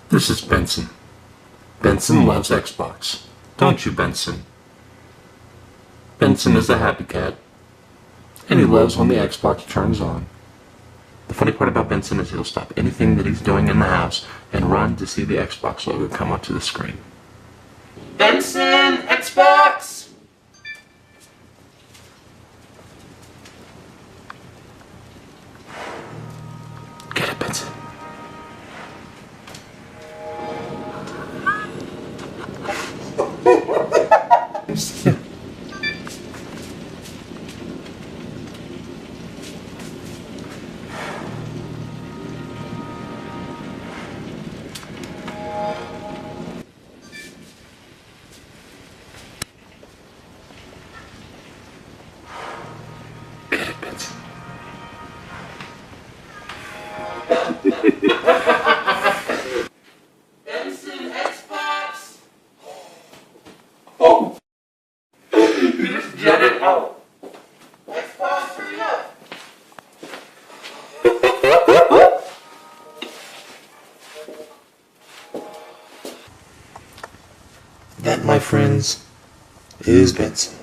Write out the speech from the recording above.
This is Benson. Benson loves Xbox. Don't you, Benson? Benson is a happy cat, and he loves when the Xbox turns on. The funny part about Benson is he'll stop anything that he's doing in the house and run to see the Xbox logo come up to the screen. Benson! Xbox! Get it, Benson. Get it, Benson. Benson, Xbox! Oh! You just jetted out. Xbox, hurry up! That, my friends, is Benson.